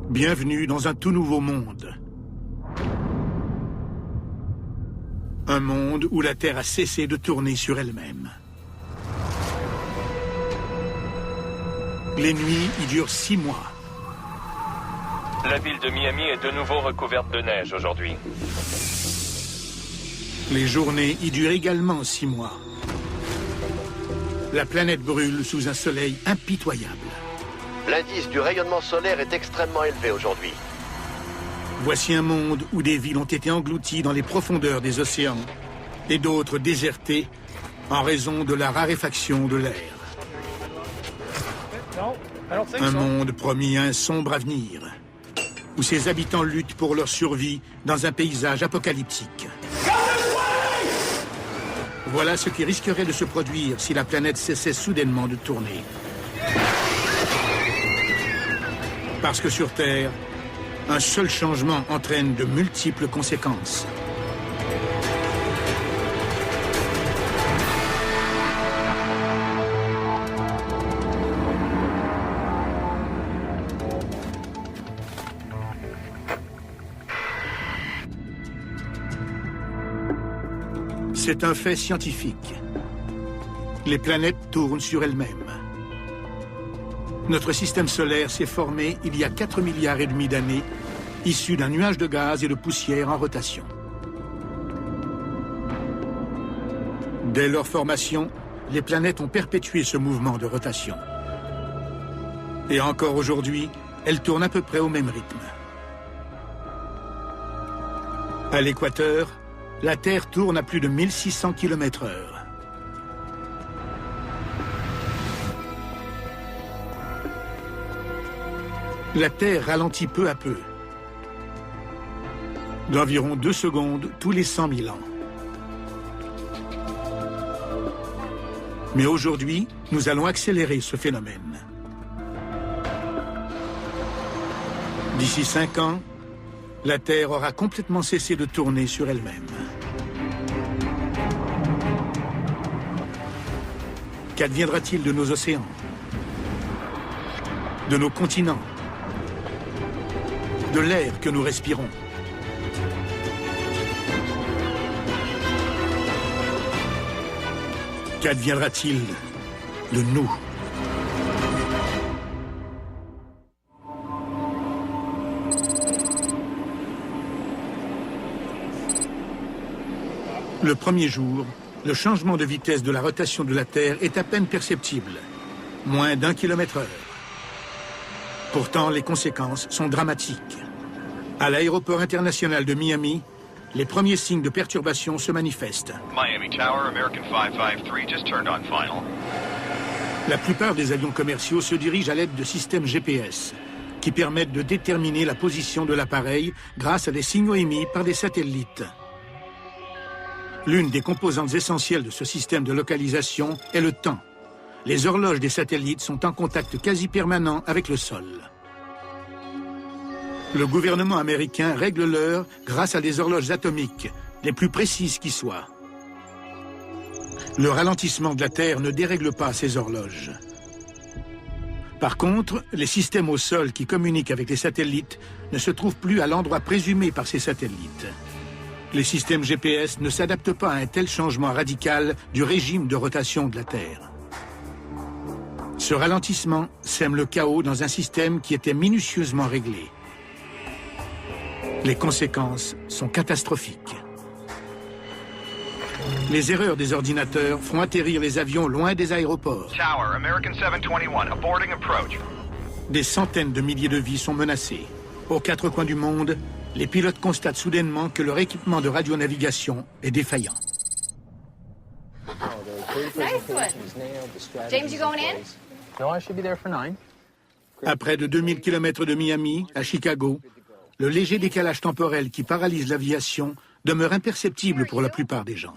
Bienvenue dans un tout nouveau monde. Un monde où la Terre a cessé de tourner sur elle-même. Les nuits y durent 6 mois. La ville de Miami est de nouveau recouverte de neige aujourd'hui. Les journées y durent également 6 mois. La planète brûle sous un soleil impitoyable. L'indice du rayonnement solaire est extrêmement élevé aujourd'hui. Voici un monde où des villes ont été englouties dans les profondeurs des océans et d'autres désertées en raison de la raréfaction de l'air. Un monde promis à un sombre avenir, où ses habitants luttent pour leur survie dans un paysage apocalyptique. Voilà ce qui risquerait de se produire si la planète cessait soudainement de tourner. Parce que sur Terre, un seul changement entraîne de multiples conséquences. C'est un fait scientifique. Les planètes tournent sur elles-mêmes. Notre système solaire s'est formé il y a 4,5 milliards d'années, issu d'un nuage de gaz et de poussière en rotation. Dès leur formation, les planètes ont perpétué ce mouvement de rotation. Et encore aujourd'hui, elles tournent à peu près au même rythme. À l'équateur, la Terre tourne à plus de 1600 km/h. La Terre ralentit peu à peu, d'environ 2 secondes tous les 100 000 ans. Mais aujourd'hui, nous allons accélérer ce phénomène. D'ici 5 ans, la Terre aura complètement cessé de tourner sur elle-même. Qu'adviendra-t-il de nos océans, de nos continents, de l'air que nous respirons? Qu'adviendra-t-il de nous? Le premier jour, le changement de vitesse de la rotation de la Terre est à peine perceptible, moins d'1 km/h. Pourtant, les conséquences sont dramatiques. À l'aéroport international de Miami, les premiers signes de perturbation se manifestent. Miami Tower, American 553 just turned on final. La plupart des avions commerciaux se dirigent à l'aide de systèmes GPS, qui permettent de déterminer la position de l'appareil grâce à des signaux émis par des satellites. L'une des composantes essentielles de ce système de localisation est le temps. Les horloges des satellites sont en contact quasi permanent avec le sol. Le gouvernement américain règle l'heure grâce à des horloges atomiques, les plus précises qui soient. Le ralentissement de la Terre ne dérègle pas ces horloges. Par contre, les systèmes au sol qui communiquent avec les satellites ne se trouvent plus à l'endroit présumé par ces satellites. Les systèmes GPS ne s'adaptent pas à un tel changement radical du régime de rotation de la Terre. Ce ralentissement sème le chaos dans un système qui était minutieusement réglé. Les conséquences sont catastrophiques. Les erreurs des ordinateurs font atterrir les avions loin des aéroports. Tower, American 721, aborting approach. Des centaines de milliers de vies sont menacées. Aux 4 coins du monde, les pilotes constatent soudainement que leur équipement de radionavigation est défaillant. Nice one. James, you going in? No, I should be there for 9. À près de 2000 km de Miami, à Chicago, le léger décalage temporel qui paralyse l'aviation demeure imperceptible pour la plupart des gens.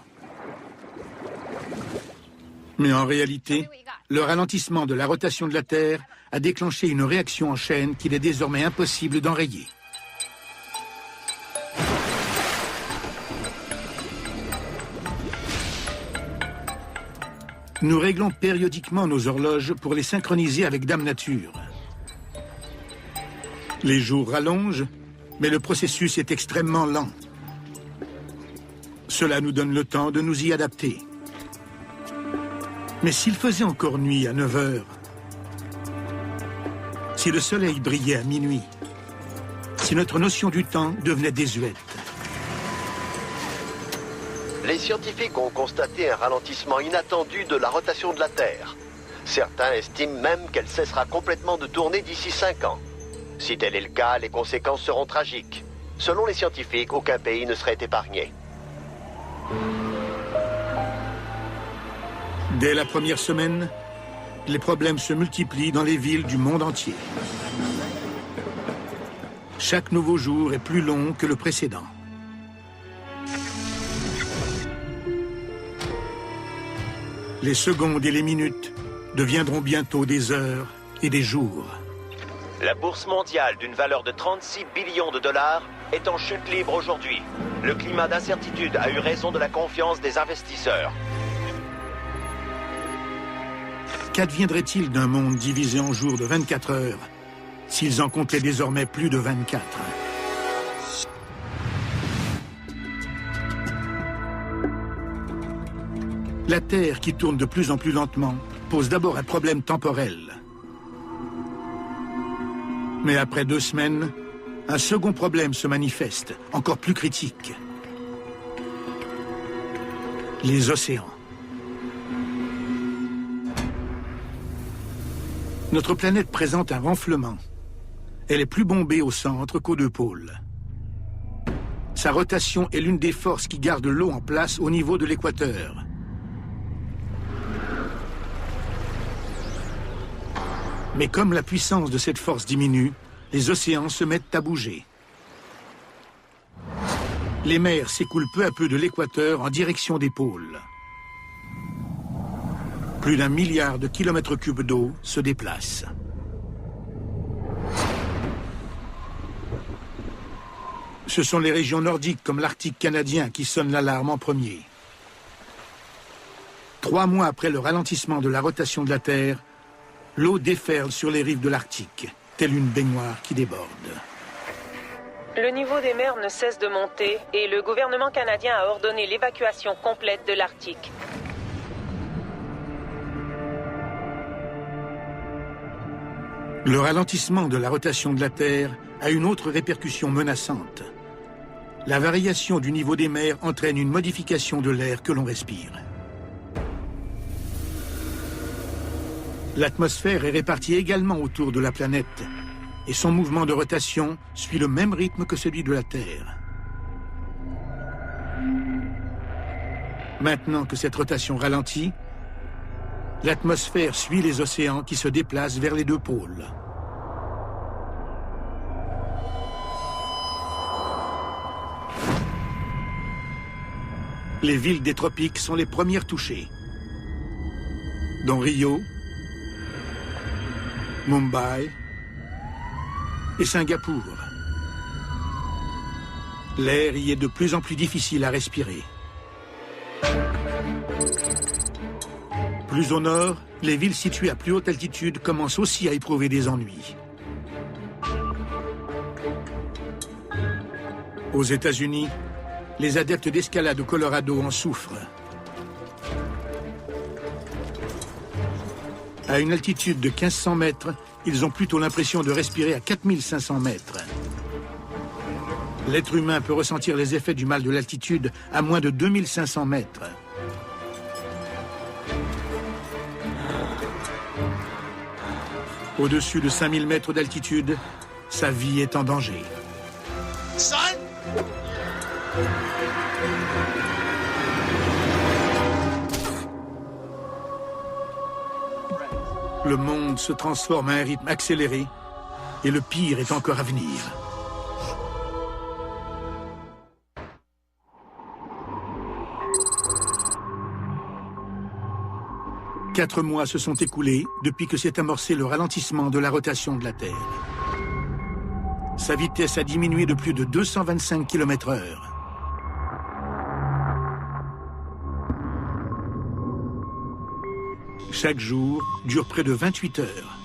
Mais en réalité, le ralentissement de la rotation de la Terre a déclenché une réaction en chaîne qu'il est désormais impossible d'enrayer. Nous réglons périodiquement nos horloges pour les synchroniser avec Dame Nature. Les jours rallongent, mais le processus est extrêmement lent. Cela nous donne le temps de nous y adapter. Mais s'il faisait encore nuit à 9 heures, si le soleil brillait à minuit, si notre notion du temps devenait désuète. Les scientifiques ont constaté un ralentissement inattendu de la rotation de la Terre. Certains estiment même qu'elle cessera complètement de tourner d'ici 5 ans. Si tel est le cas, les conséquences seront tragiques. Selon les scientifiques, aucun pays ne serait épargné. Dès la première semaine, les problèmes se multiplient dans les villes du monde entier. Chaque nouveau jour est plus long que le précédent. Les secondes et les minutes deviendront bientôt des heures et des jours. La bourse mondiale d'une valeur de 36 billions de dollars est en chute libre aujourd'hui. Le climat d'incertitude a eu raison de la confiance des investisseurs. Qu'adviendrait-il d'un monde divisé en jours de 24 heures s'ils en comptaient désormais plus de 24 ? La Terre, qui tourne de plus en plus lentement, pose d'abord un problème temporel. Mais après 2 semaines, un second problème se manifeste, encore plus critique. Les océans. Notre planète présente un renflement. Elle est plus bombée au centre qu'aux 2 pôles. Sa rotation est l'une des forces qui garde l'eau en place au niveau de l'équateur. Mais comme la puissance de cette force diminue, les océans se mettent à bouger. Les mers s'écoulent peu à peu de l'équateur en direction des pôles. Plus d'1 milliard de kilomètres cubes d'eau se déplacent. Ce sont les régions nordiques comme l'Arctique canadien qui sonnent l'alarme en premier. 3 mois après le ralentissement de la rotation de la Terre, l'eau déferle sur les rives de l'Arctique, telle une baignoire qui déborde. Le niveau des mers ne cesse de monter et le gouvernement canadien a ordonné l'évacuation complète de l'Arctique. Le ralentissement de la rotation de la Terre a une autre répercussion menaçante. La variation du niveau des mers entraîne une modification de l'air que l'on respire. L'atmosphère est répartie également autour de la planète et son mouvement de rotation suit le même rythme que celui de la Terre. Maintenant que cette rotation ralentit, l'atmosphère suit les océans qui se déplacent vers les 2 pôles. Les villes des tropiques sont les premières touchées, dont Rio, Mumbai et Singapour. L'air y est de plus en plus difficile à respirer. Plus au nord, les villes situées à plus haute altitude commencent aussi à éprouver des ennuis. Aux États-Unis, les adeptes d'escalade au Colorado en souffrent. À une altitude de 1500 mètres, ils ont plutôt l'impression de respirer à 4500 mètres. L'être humain peut ressentir les effets du mal de l'altitude à moins de 2500 mètres. Au-dessus de 5000 mètres d'altitude, sa vie est en danger. Le monde se transforme à un rythme accéléré et le pire est encore à venir. « 4 mois se sont écoulés depuis que s'est amorcé le ralentissement de la rotation de la Terre. Sa vitesse a diminué de plus de 225 km/h. Chaque jour dure près de 28 heures.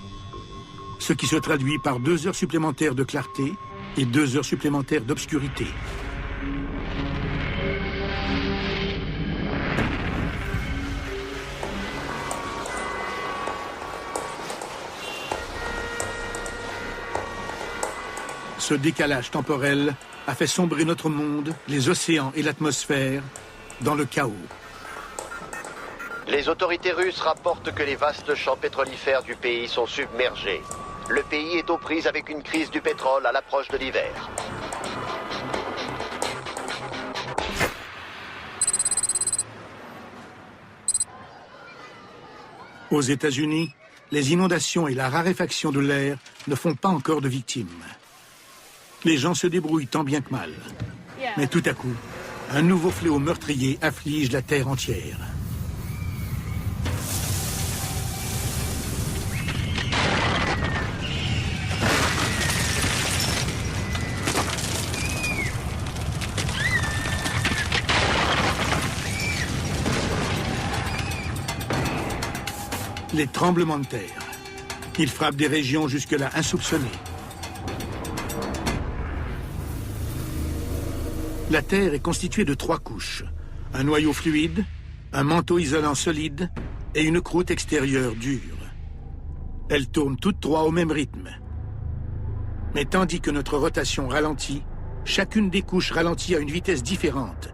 ce qui se traduit par 2 heures supplémentaires de clarté et 2 heures supplémentaires d'obscurité. Ce décalage temporel a fait sombrer notre monde, les océans et l'atmosphère dans le chaos. Les autorités russes rapportent que les vastes champs pétrolifères du pays sont submergés. Le pays est aux prises avec une crise du pétrole à l'approche de l'hiver. Aux États-Unis, les inondations et la raréfaction de l'air ne font pas encore de victimes. Les gens se débrouillent tant bien que mal. Mais tout à coup, un nouveau fléau meurtrier afflige la Terre entière. Les tremblements de terre. Ils frappent des régions jusque-là insoupçonnées. La Terre est constituée de 3 couches. Un noyau fluide, un manteau isolant solide et une croûte extérieure dure. Elles tournent toutes 3 au même rythme. Mais tandis que notre rotation ralentit, chacune des couches ralentit à une vitesse différente,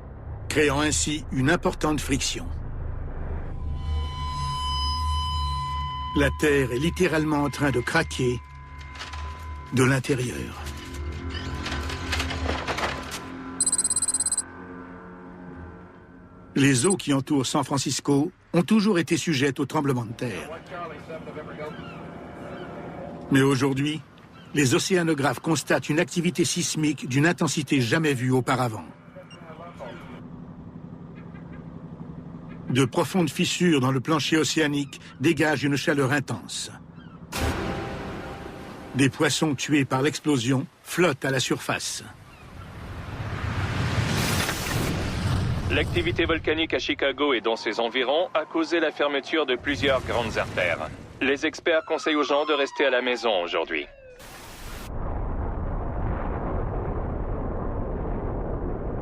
créant ainsi une importante friction. La Terre est littéralement en train de craquer de l'intérieur. Les eaux qui entourent San Francisco ont toujours été sujettes aux tremblements de terre. Mais aujourd'hui, les océanographes constatent une activité sismique d'une intensité jamais vue auparavant. De profondes fissures dans le plancher océanique dégagent une chaleur intense. Des poissons tués par l'explosion flottent à la surface. L'activité volcanique à Chicago et dans ses environs a causé la fermeture de plusieurs grandes artères. Les experts conseillent aux gens de rester à la maison aujourd'hui.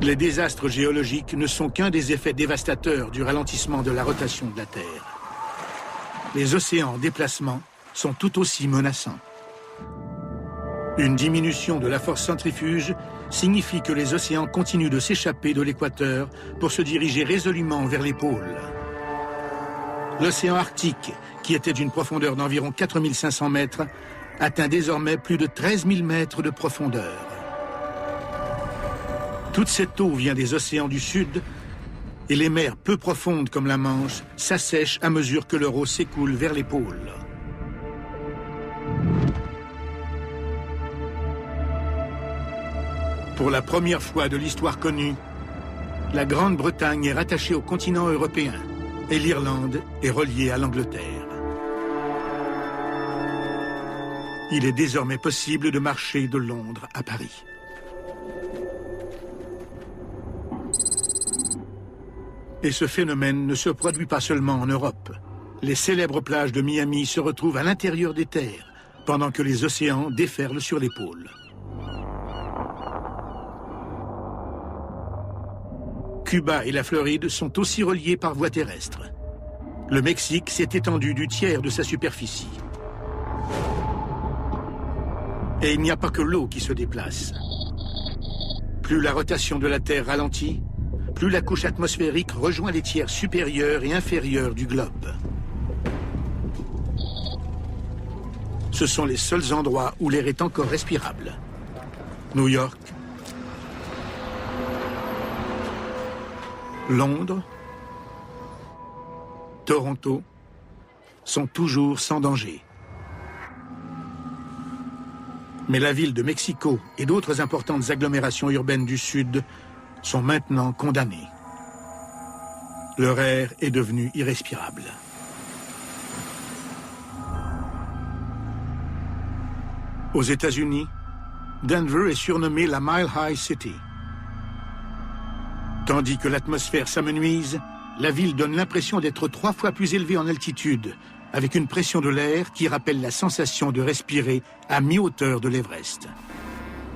Les désastres géologiques ne sont qu'un des effets dévastateurs du ralentissement de la rotation de la Terre. Les océans en déplacement sont tout aussi menaçants. Une diminution de la force centrifuge signifie que les océans continuent de s'échapper de l'équateur pour se diriger résolument vers les pôles. L'océan Arctique, qui était d'une profondeur d'environ 4500 mètres, atteint désormais plus de 13 000 mètres de profondeur. Toute cette eau vient des océans du Sud et les mers peu profondes comme la Manche s'assèchent à mesure que leur eau s'écoule vers les pôles. Pour la première fois de l'histoire connue, la Grande-Bretagne est rattachée au continent européen et l'Irlande est reliée à l'Angleterre. Il est désormais possible de marcher de Londres à Paris. Et ce phénomène ne se produit pas seulement en Europe. Les célèbres plages de Miami se retrouvent à l'intérieur des terres, pendant que les océans déferlent sur les pôles. Cuba et la Floride sont aussi reliés par voie terrestre. Le Mexique s'est étendu du tiers de sa superficie. Et il n'y a pas que l'eau qui se déplace. Plus la rotation de la Terre ralentit, plus la couche atmosphérique rejoint les tiers supérieurs et inférieurs du globe. Ce sont les seuls endroits où l'air est encore respirable. New York, Londres, Toronto sont toujours sans danger. Mais la ville de Mexico et d'autres importantes agglomérations urbaines du Sud sont maintenant condamnées. Leur air est devenu irrespirable. Aux États-Unis, Denver est surnommée la Mile High City. Tandis que l'atmosphère s'amenuise, la ville donne l'impression d'être 3 fois plus élevée en altitude avec une pression de l'air qui rappelle la sensation de respirer à mi-hauteur de l'Everest.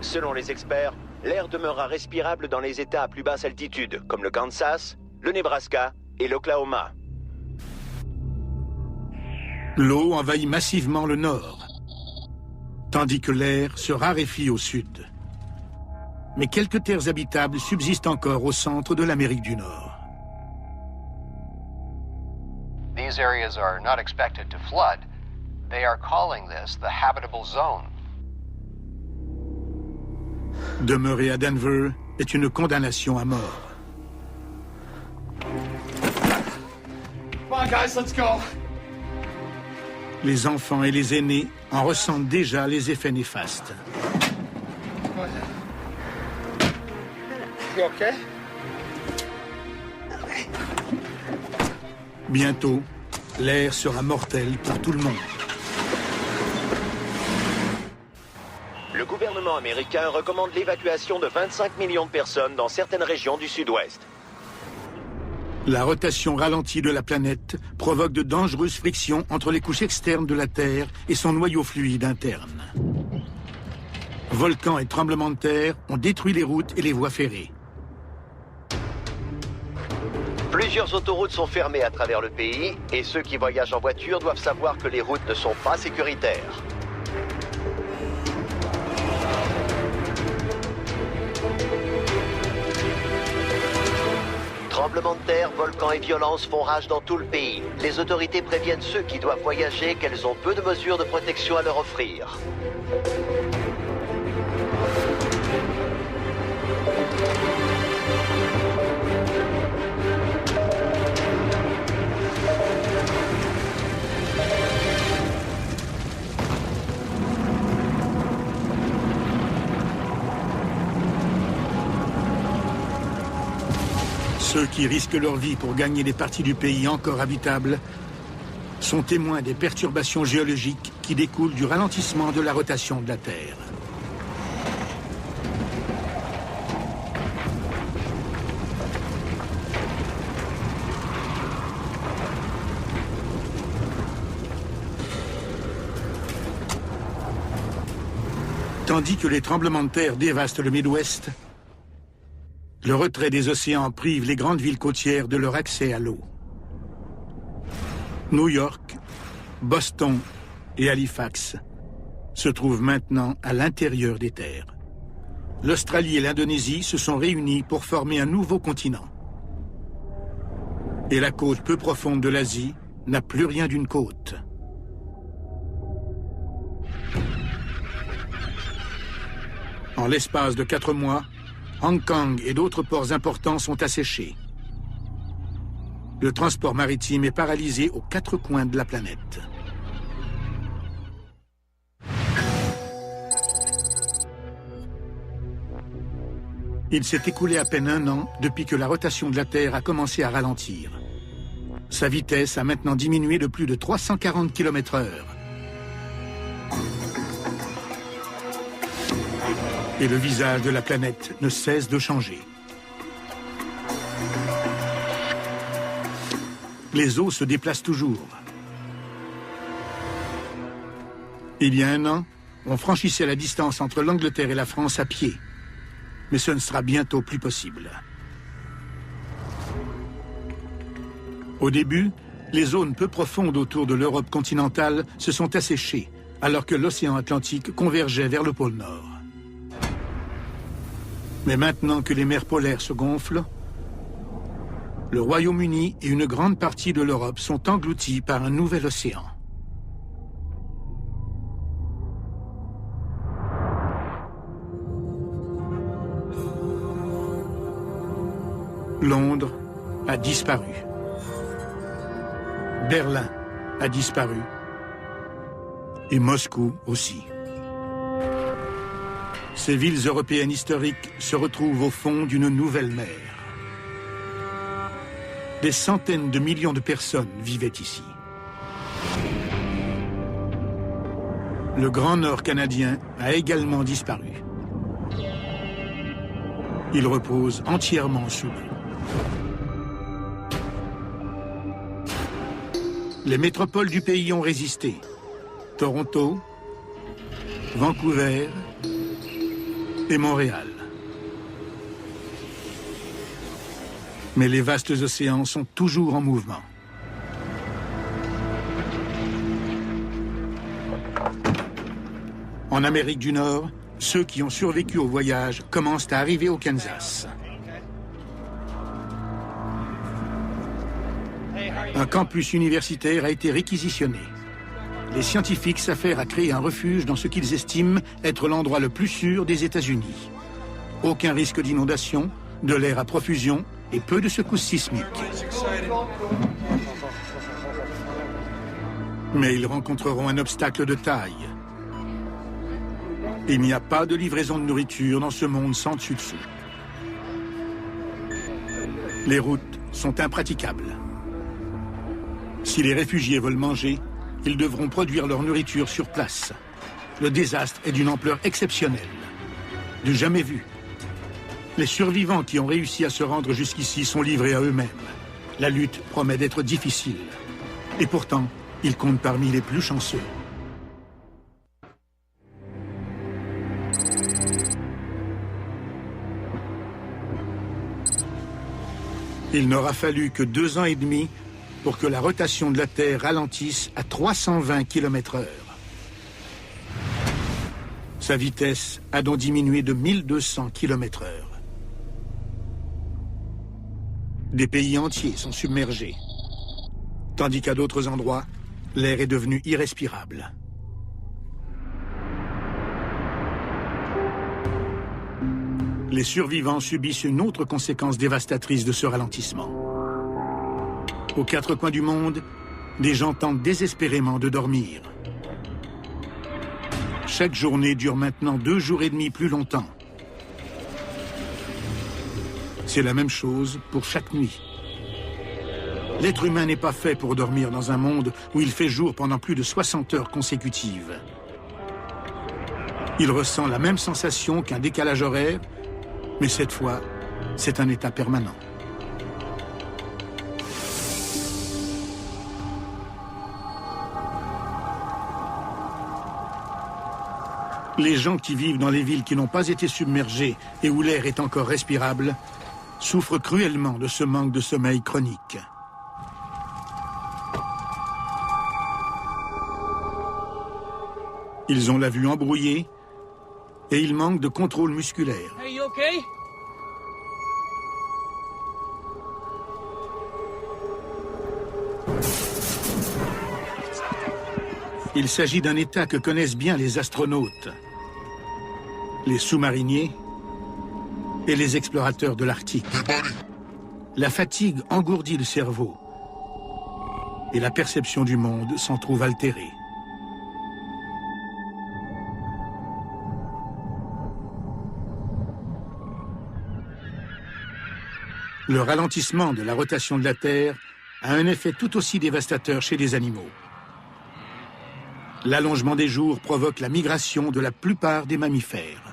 Selon les experts, l'air demeurera respirable dans les États à plus basse altitude, comme le Kansas, le Nebraska et l'Oklahoma. L'eau envahit massivement le nord, tandis que l'air se raréfie au sud. Mais quelques terres habitables subsistent encore au centre de l'Amérique du Nord. These areas are not expected to flood. They are calling this the habitable zone. Demeurer à Denver est une condamnation à mort. Come on, guys, let's go. Les enfants et les aînés en ressentent déjà les effets néfastes. You okay? Bientôt, l'air sera mortel pour tout le monde. Le gouvernement américain recommande l'évacuation de 25 millions de personnes dans certaines régions du sud-ouest. La rotation ralentie de la planète provoque de dangereuses frictions entre les couches externes de la Terre et son noyau fluide interne. Volcans et tremblements de terre ont détruit les routes et les voies ferrées. Plusieurs autoroutes sont fermées à travers le pays et ceux qui voyagent en voiture doivent savoir que les routes ne sont pas sécuritaires. Tremblements de terre, volcans et violences font rage dans tout le pays. Les autorités préviennent ceux qui doivent voyager qu'elles ont peu de mesures de protection à leur offrir. Ceux qui risquent leur vie pour gagner des parties du pays encore habitables sont témoins des perturbations géologiques qui découlent du ralentissement de la rotation de la Terre. Tandis que les tremblements de terre dévastent le Midwest, le retrait des océans prive les grandes villes côtières de leur accès à l'eau. New York, Boston et Halifax se trouvent maintenant à l'intérieur des terres. L'Australie et l'Indonésie se sont réunis pour former un nouveau continent. Et la côte peu profonde de l'Asie n'a plus rien d'une côte. En l'espace de 4 mois, Hong Kong et d'autres ports importants sont asséchés. Le transport maritime est paralysé aux 4 coins de la planète. Il s'est écoulé à peine 1 an depuis que la rotation de la Terre a commencé à ralentir. Sa vitesse a maintenant diminué de plus de 340 km/h. Et le visage de la planète ne cesse de changer. Les eaux se déplacent toujours. Il y a 1 an, on franchissait la distance entre l'Angleterre et la France à pied. Mais ce ne sera bientôt plus possible. Au début, les zones peu profondes autour de l'Europe continentale se sont asséchées, alors que l'océan Atlantique convergeait vers le pôle Nord. Mais maintenant que les mers polaires se gonflent, le Royaume-Uni et une grande partie de l'Europe sont engloutis par un nouvel océan. Londres a disparu. Berlin a disparu. Et Moscou aussi. Ces villes européennes historiques se retrouvent au fond d'une nouvelle mer. Des centaines de millions de personnes vivaient ici. Le Grand Nord canadien a également disparu. Il repose entièrement sous l'eau. Les métropoles du pays ont résisté. Toronto, Vancouver et Montréal. Mais les vastes océans sont toujours en mouvement. En Amérique du Nord, ceux qui ont survécu au voyage commencent à arriver au Kansas. Un campus universitaire a été réquisitionné. Les scientifiques s'affairent à créer un refuge dans ce qu'ils estiment être l'endroit le plus sûr des États-Unis. Aucun risque d'inondation, de l'air à profusion et peu de secousses sismiques. Mais ils rencontreront un obstacle de taille. Il n'y a pas de livraison de nourriture dans ce monde sans dessus-dessous. Les routes sont impraticables. Si les réfugiés veulent manger, ils devront produire leur nourriture sur place. Le désastre est d'une ampleur exceptionnelle, du jamais vu. Les survivants qui ont réussi à se rendre jusqu'ici sont livrés à eux-mêmes. La lutte promet d'être difficile. Et pourtant, ils comptent parmi les plus chanceux. Il n'aura fallu que 2 ans et demi pour que la rotation de la Terre ralentisse à 320 km/h. Sa vitesse a donc diminué de 1200 km/h. Des pays entiers sont submergés, tandis qu'à d'autres endroits, l'air est devenu irrespirable. Les survivants subissent une autre conséquence dévastatrice de ce ralentissement. Aux 4 coins du monde, des gens tentent désespérément de dormir. Chaque journée dure maintenant 2 jours et demi plus longtemps. C'est la même chose pour chaque nuit. L'être humain n'est pas fait pour dormir dans un monde où il fait jour pendant plus de 60 heures consécutives. Il ressent la même sensation qu'un décalage horaire, mais cette fois, c'est un état permanent. Les gens qui vivent dans les villes qui n'ont pas été submergées et où l'air est encore respirable souffrent cruellement de ce manque de sommeil chronique. Ils ont la vue embrouillée et ils manquent de contrôle musculaire. Hey, you okay? Il s'agit d'un état que connaissent bien les astronautes, les sous-mariniers et les explorateurs de l'Arctique. La fatigue engourdit le cerveau et la perception du monde s'en trouve altérée. Le ralentissement de la rotation de la Terre a un effet tout aussi dévastateur chez les animaux. L'allongement des jours provoque la migration de la plupart des mammifères.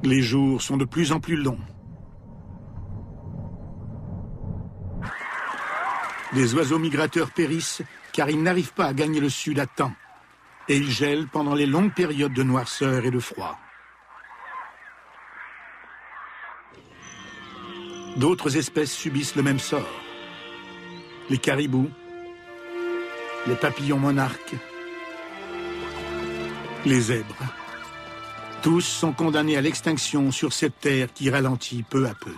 Les jours sont de plus en plus longs. Les oiseaux migrateurs périssent car ils n'arrivent pas à gagner le sud à temps. Et ils gèlent pendant les longues périodes de noirceur et de froid. D'autres espèces subissent le même sort. Les caribous, les papillons monarques, les zèbres. Tous sont condamnés à l'extinction sur cette terre qui ralentit peu à peu.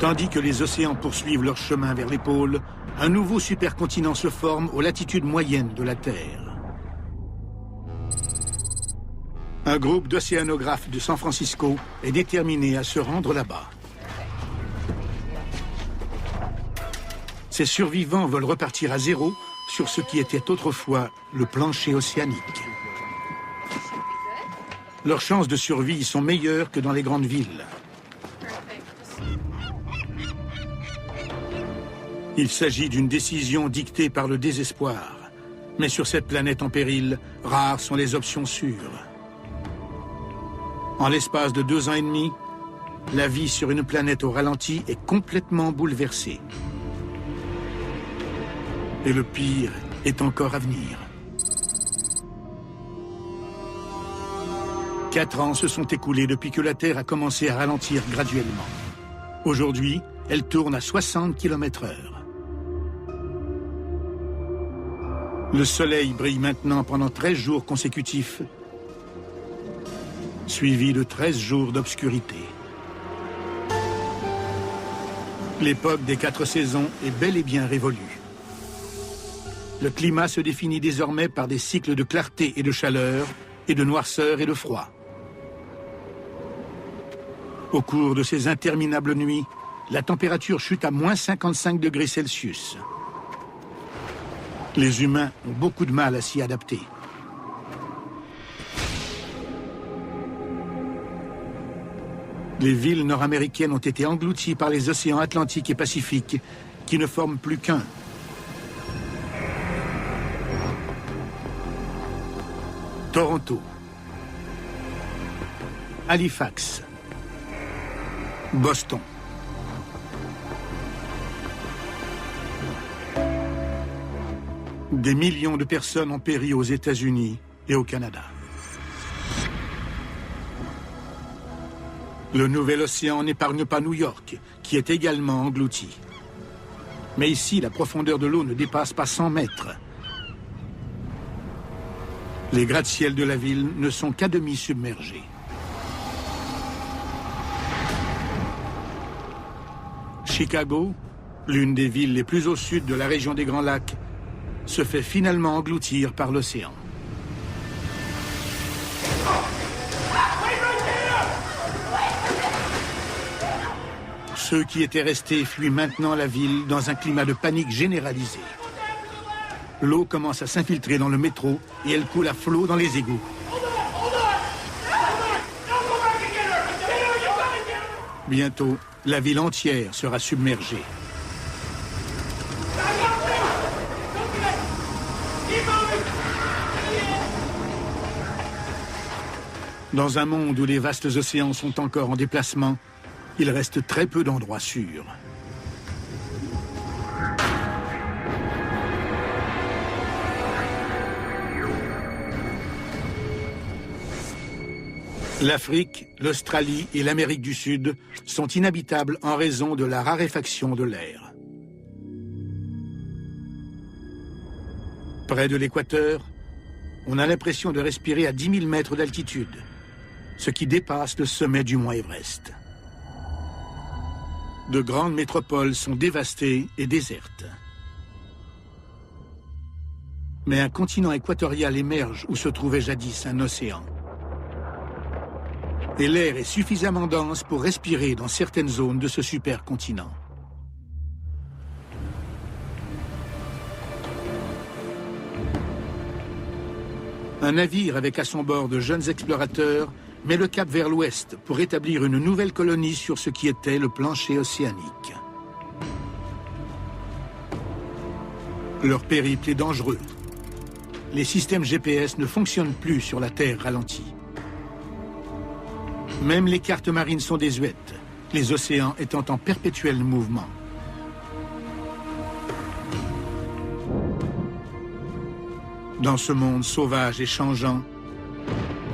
Tandis que les océans poursuivent leur chemin vers les pôles, un nouveau supercontinent se forme aux latitudes moyennes de la Terre. Un groupe d'océanographes de San Francisco est déterminé à se rendre là-bas. Ces survivants veulent repartir à zéro sur ce qui était autrefois le plancher océanique. Leurs chances de survie sont meilleures que dans les grandes villes. Il s'agit d'une décision dictée par le désespoir. Mais sur cette planète en péril, rares sont les options sûres. En l'espace de 2 ans et demi, la vie sur une planète au ralenti est complètement bouleversée. Et le pire est encore à venir. 4 ans se sont écoulés depuis que la Terre a commencé à ralentir graduellement. Aujourd'hui, elle tourne à 60 km/h. Le soleil brille maintenant pendant 13 jours consécutifs, suivi de 13 jours d'obscurité. L'époque des 4 saisons est bel et bien révolue. Le climat se définit désormais par des cycles de clarté et de chaleur, et de noirceur et de froid. Au cours de ces interminables nuits, la température chute à moins 55 degrés Celsius. Les humains ont beaucoup de mal à s'y adapter. Les villes nord-américaines ont été englouties par les océans Atlantique et Pacifique, qui ne forment plus qu'un. Toronto, Halifax, Boston. Des millions de personnes ont péri aux États-Unis et au Canada. Le nouvel océan n'épargne pas New York, qui est également englouti. Mais ici, la profondeur de l'eau ne dépasse pas 100 mètres. Les gratte-ciels de la ville ne sont qu'à demi submergés. Chicago, l'une des villes les plus au sud de la région des Grands Lacs, se fait finalement engloutir par l'océan. Ceux qui étaient restés fuient maintenant la ville dans un climat de panique généralisé. L'eau commence à s'infiltrer dans le métro et elle coule à flot dans les égouts. Bientôt, la ville entière sera submergée. Dans un monde où les vastes océans sont encore en déplacement, il reste très peu d'endroits sûrs. L'Afrique, l'Australie et l'Amérique du Sud sont inhabitables en raison de la raréfaction de l'air. Près de l'équateur, on a l'impression de respirer à 10 000 mètres d'altitude, ce qui dépasse le sommet du mont Everest. De grandes métropoles sont dévastées et désertes. Mais un continent équatorial émerge où se trouvait jadis un océan. Et l'air est suffisamment dense pour respirer dans certaines zones de ce supercontinent. Un navire avec à son bord de jeunes explorateurs met le cap vers l'ouest pour établir une nouvelle colonie sur ce qui était le plancher océanique. Leur périple est dangereux. Les systèmes GPS ne fonctionnent plus sur la Terre ralentie. Même les cartes marines sont désuètes, les océans étant en perpétuel mouvement. Dans ce monde sauvage et changeant,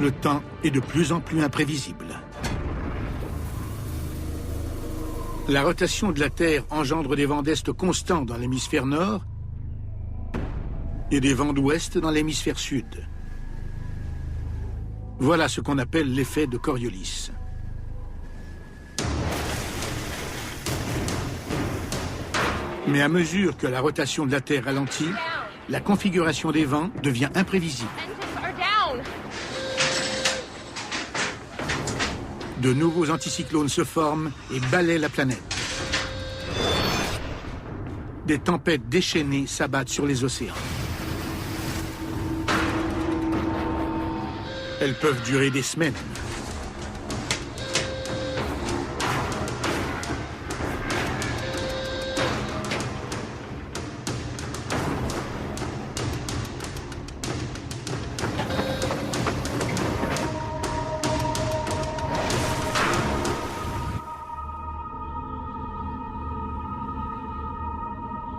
le temps est de plus en plus imprévisible. La rotation de la Terre engendre des vents d'est constants dans l'hémisphère nord et des vents d'ouest dans l'hémisphère sud. Voilà ce qu'on appelle l'effet de Coriolis. Mais à mesure que la rotation de la Terre ralentit, la configuration des vents devient imprévisible. De nouveaux anticyclones se forment et balaient la planète. Des tempêtes déchaînées s'abattent sur les océans. Elles peuvent durer des semaines.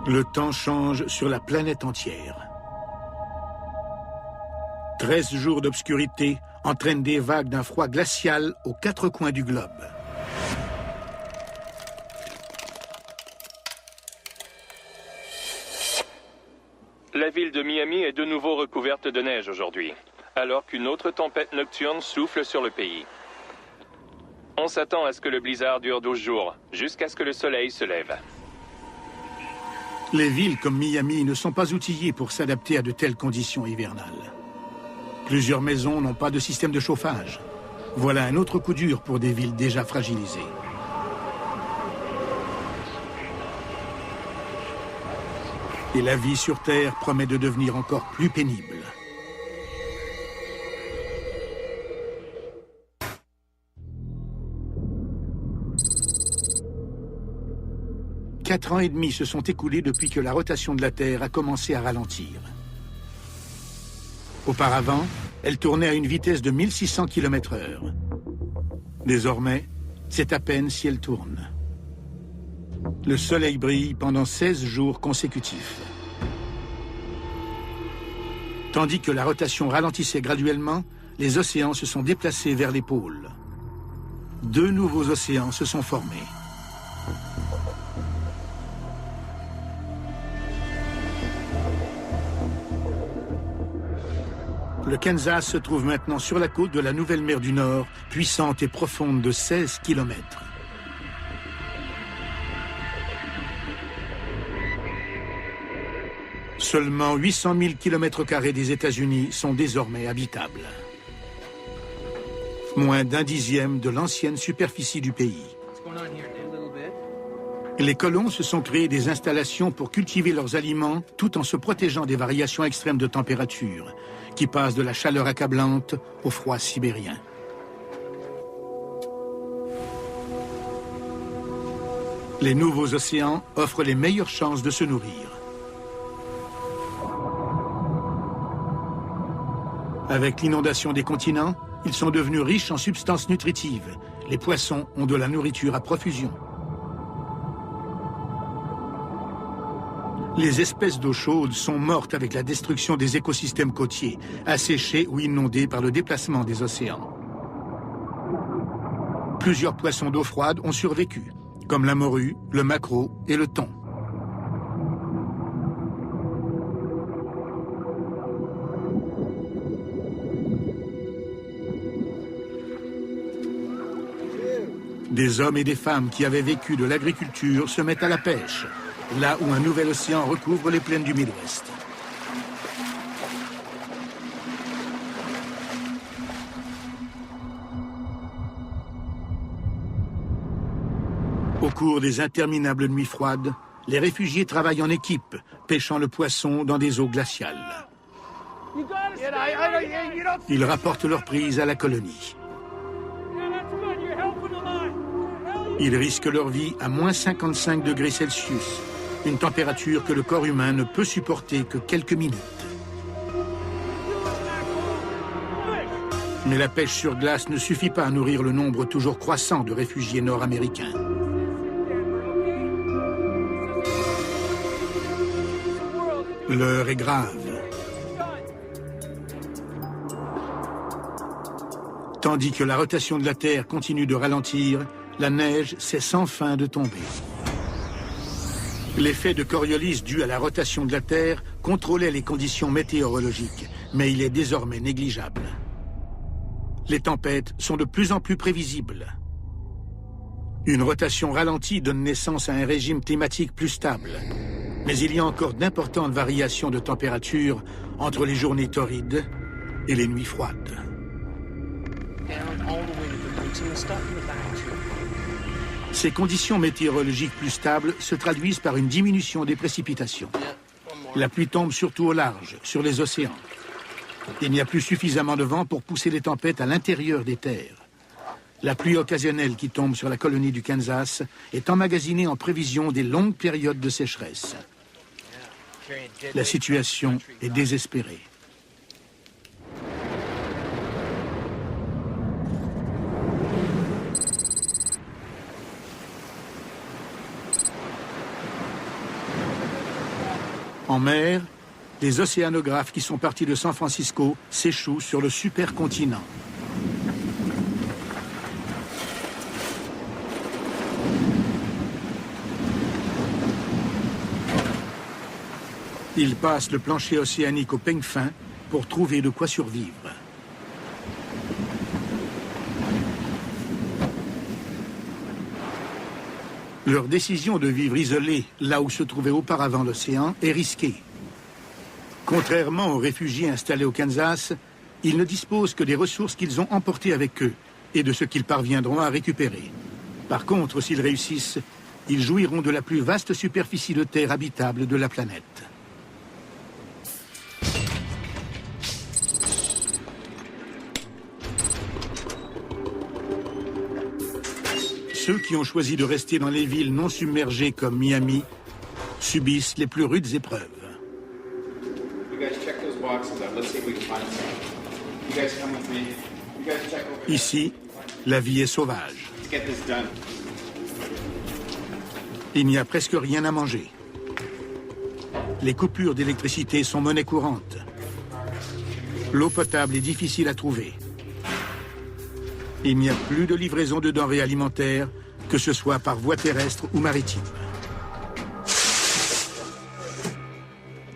Le temps change sur la planète entière. 13 jours d'obscurité entraînent des vagues d'un froid glacial aux 4 coins du globe. La ville de Miami est de nouveau recouverte de neige aujourd'hui, alors qu'une autre tempête nocturne souffle sur le pays. On s'attend à ce que le blizzard dure 12 jours, jusqu'à ce que le soleil se lève. Les villes comme Miami ne sont pas outillées pour s'adapter à de telles conditions hivernales. Plusieurs maisons n'ont pas de système de chauffage. Voilà un autre coup dur pour des villes déjà fragilisées. Et la vie sur Terre promet de devenir encore plus pénible. Quatre ans et demi se sont écoulés depuis que la rotation de la Terre a commencé à ralentir. Auparavant, elle tournait à une vitesse de 1600 km/h. Désormais, c'est à peine si elle tourne. Le soleil brille pendant 16 jours consécutifs. Tandis que la rotation ralentissait graduellement, les océans se sont déplacés vers les pôles. 2 nouveaux océans se sont formés. Le Kansas se trouve maintenant sur la côte de la nouvelle mer du Nord, puissante et profonde de 16 km. Seulement 800 000 km² des États-Unis sont désormais habitables. Moins d'un dixième de l'ancienne superficie du pays. Les colons se sont créés des installations pour cultiver leurs aliments tout en se protégeant des variations extrêmes de température, qui passent de la chaleur accablante au froid sibérien. Les nouveaux océans offrent les meilleures chances de se nourrir. Avec l'inondation des continents, ils sont devenus riches en substances nutritives. Les poissons ont de la nourriture à profusion. Les espèces d'eau chaude sont mortes avec la destruction des écosystèmes côtiers, asséchés ou inondés par le déplacement des océans. Plusieurs poissons d'eau froide ont survécu, comme la morue, le maquereau et le thon. Des hommes et des femmes qui avaient vécu de l'agriculture se mettent à la pêche, là où un nouvel océan recouvre les plaines du Midwest. Au cours des interminables nuits froides, les réfugiés travaillent en équipe, pêchant le poisson dans des eaux glaciales. Ils rapportent leur prise à la colonie. Ils risquent leur vie à moins 55 degrés Celsius, une température que le corps humain ne peut supporter que quelques minutes. Mais la pêche sur glace ne suffit pas à nourrir le nombre toujours croissant de réfugiés nord-américains. L'heure est grave. Tandis que la rotation de la Terre continue de ralentir, la neige cesse enfin de tomber. L'effet de Coriolis dû à la rotation de la Terre contrôlait les conditions météorologiques, mais il est désormais négligeable. Les tempêtes sont de plus en plus prévisibles. Une rotation ralentie donne naissance à un régime climatique plus stable. Mais il y a encore d'importantes variations de température entre les journées torrides et les nuits froides. Ces conditions météorologiques plus stables se traduisent par une diminution des précipitations. La pluie tombe surtout au large, sur les océans. Il n'y a plus suffisamment de vent pour pousser les tempêtes à l'intérieur des terres. La pluie occasionnelle qui tombe sur la colonie du Kansas est emmagasinée en prévision des longues périodes de sécheresse. La situation est désespérée. En mer, les océanographes qui sont partis de San Francisco s'échouent sur le supercontinent. Ils passent le plancher océanique au peigne fin pour trouver de quoi survivre. Leur décision de vivre isolés là où se trouvait auparavant l'océan est risquée. Contrairement aux réfugiés installés au Kansas, ils ne disposent que des ressources qu'ils ont emportées avec eux et de ce qu'ils parviendront à récupérer. Par contre, s'ils réussissent, ils jouiront de la plus vaste superficie de terre habitable de la planète. Ceux qui ont choisi de rester dans les villes non submergées comme Miami subissent les plus rudes épreuves. Ici, la vie est sauvage. Il n'y a presque rien à manger. Les coupures d'électricité sont monnaie courante. L'eau potable est difficile à trouver. Il n'y a plus de livraison de denrées alimentaires, que ce soit par voie terrestre ou maritime.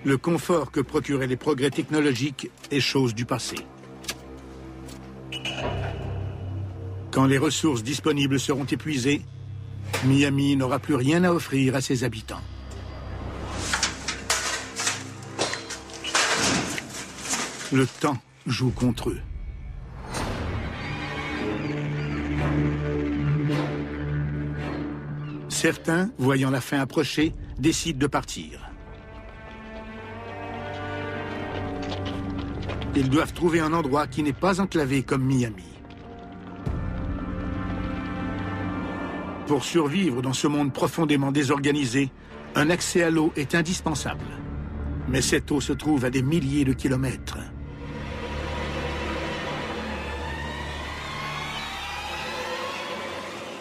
Le confort que procuraient les progrès technologiques est chose du passé. Quand les ressources disponibles seront épuisées, Miami n'aura plus rien à offrir à ses habitants. Le temps joue contre eux. Certains, voyant la fin approcher, décident de partir. Ils doivent trouver un endroit qui n'est pas enclavé comme Miami. Pour survivre dans ce monde profondément désorganisé, un accès à l'eau est indispensable. Mais cette eau se trouve à des milliers de kilomètres.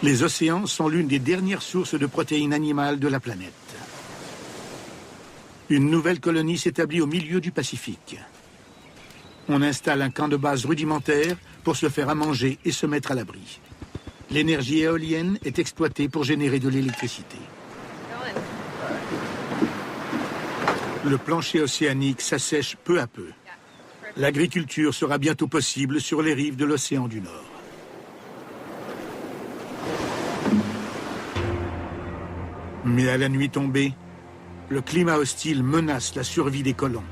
Les océans sont l'une des dernières sources de protéines animales de la planète. Une nouvelle colonie s'établit au milieu du Pacifique. On installe un camp de base rudimentaire pour se faire à manger et se mettre à l'abri. L'énergie éolienne est exploitée pour générer de l'électricité. Le plancher océanique s'assèche peu à peu. L'agriculture sera bientôt possible sur les rives de l'océan du Nord. Mais à la nuit tombée, le climat hostile menace la survie des colons.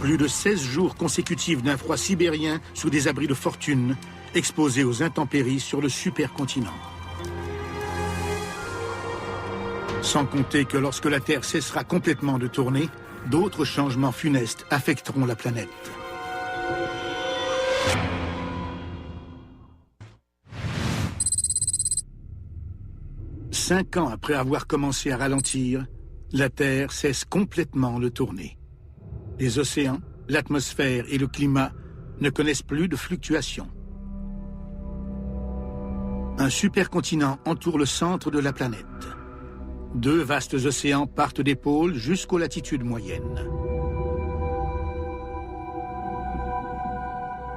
Plus de 16 jours consécutifs d'un froid sibérien sous des abris de fortune, exposés aux intempéries sur le supercontinent. Sans compter que lorsque la Terre cessera complètement de tourner, d'autres changements funestes affecteront la planète. Cinq ans après avoir commencé à ralentir, la Terre cesse complètement de tourner. Les océans, l'atmosphère et le climat ne connaissent plus de fluctuations. Un supercontinent entoure le centre de la planète. Deux vastes océans partent des pôles jusqu'aux latitudes moyennes.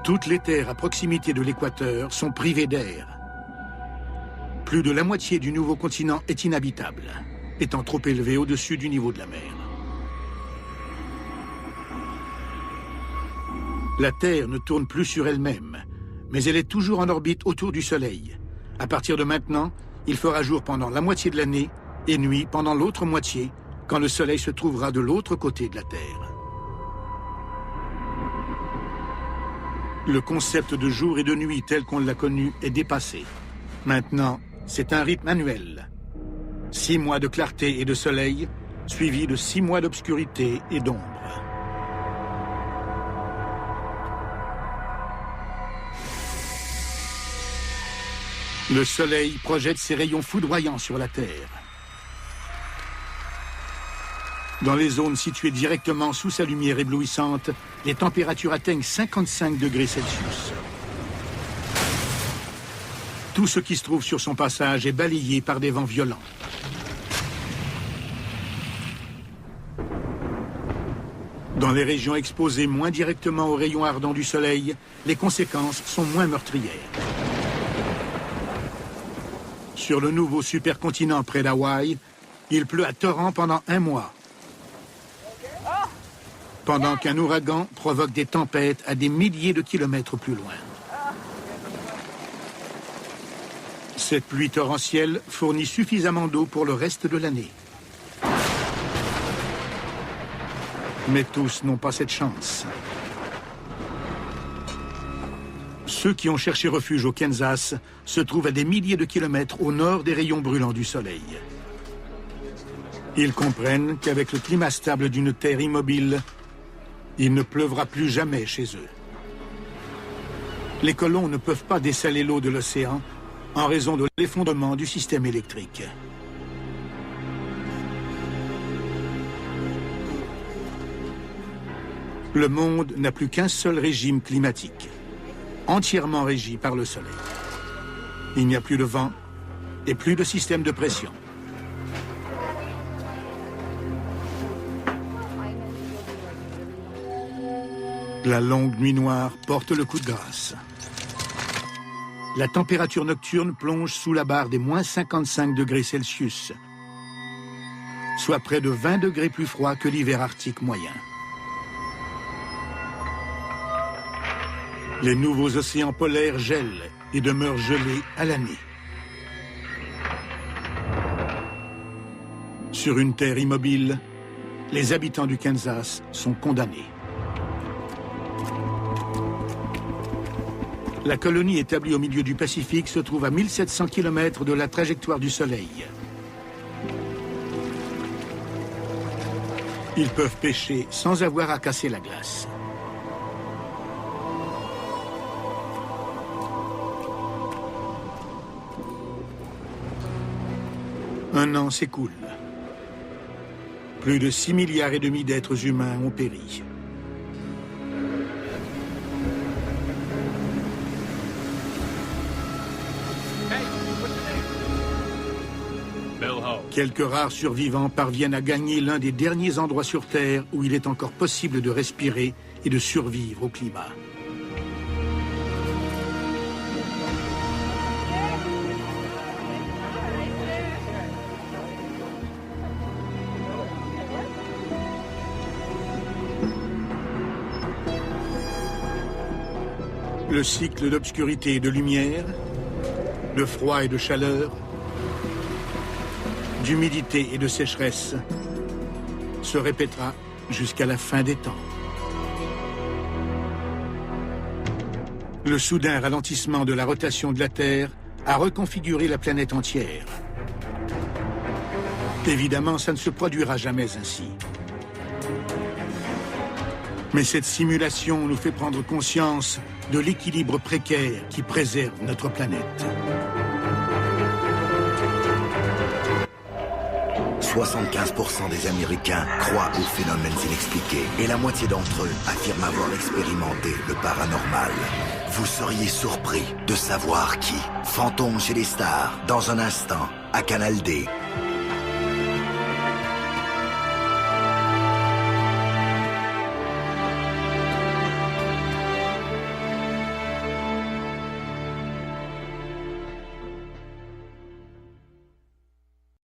Toutes les terres à proximité de l'équateur sont privées d'air. Plus de la moitié du nouveau continent est inhabitable, étant trop élevé au-dessus du niveau de la mer. La Terre ne tourne plus sur elle-même, mais elle est toujours en orbite autour du Soleil. À partir de maintenant, il fera jour pendant la moitié de l'année et nuit pendant l'autre moitié, quand le Soleil se trouvera de l'autre côté de la Terre. Le concept de jour et de nuit tel qu'on l'a connu est dépassé. Maintenant, c'est un rythme annuel. 6 mois de clarté et de soleil, suivis de 6 mois d'obscurité et d'ombre. Le soleil projette ses rayons foudroyants sur la Terre. Dans les zones situées directement sous sa lumière éblouissante, les températures atteignent 55 degrés Celsius. Tout ce qui se trouve sur son passage est balayé par des vents violents. Dans les régions exposées moins directement aux rayons ardents du soleil, les conséquences sont moins meurtrières. Sur le nouveau supercontinent près d'Hawaï, il pleut à torrents pendant 1 mois. Pendant qu'un ouragan provoque des tempêtes à des milliers de kilomètres plus loin. Cette pluie torrentielle fournit suffisamment d'eau pour le reste de l'année. Mais tous n'ont pas cette chance. Ceux qui ont cherché refuge au Kansas se trouvent à des milliers de kilomètres au nord des rayons brûlants du soleil. Ils comprennent qu'avec le climat stable d'une terre immobile, il ne pleuvra plus jamais chez eux. Les colons ne peuvent pas dessaler l'eau de l'océan en raison de l'effondrement du système électrique. Le monde n'a plus qu'un seul régime climatique, entièrement régi par le soleil. Il n'y a plus de vent et plus de système de pression. La longue nuit noire porte le coup de grâce. La température nocturne plonge sous la barre des moins 55 degrés Celsius, soit près de 20 degrés plus froid que l'hiver arctique moyen. Les nouveaux océans polaires gèlent et demeurent gelés à l'année. Sur une terre immobile, les habitants du Kansas sont condamnés. La colonie établie au milieu du Pacifique se trouve à 1700 km de la trajectoire du Soleil. Ils peuvent pêcher sans avoir à casser la glace. Un an s'écoule. Plus de 6,5 milliards d'êtres humains ont péri. Quelques rares survivants parviennent à gagner l'un des derniers endroits sur Terre où il est encore possible de respirer et de survivre au climat. Le cycle d'obscurité et de lumière, de froid et de chaleur, d'humidité et de sécheresse se répétera jusqu'à la fin des temps. Le soudain ralentissement de la rotation de la Terre a reconfiguré la planète entière. Évidemment, ça ne se produira jamais ainsi. Mais cette simulation nous fait prendre conscience de l'équilibre précaire qui préserve notre planète. 75% des Américains croient aux phénomènes inexpliqués et la moitié d'entre eux affirment avoir expérimenté le paranormal. Vous seriez surpris de savoir qui. Fantôme chez les stars, dans un instant, à Canal D.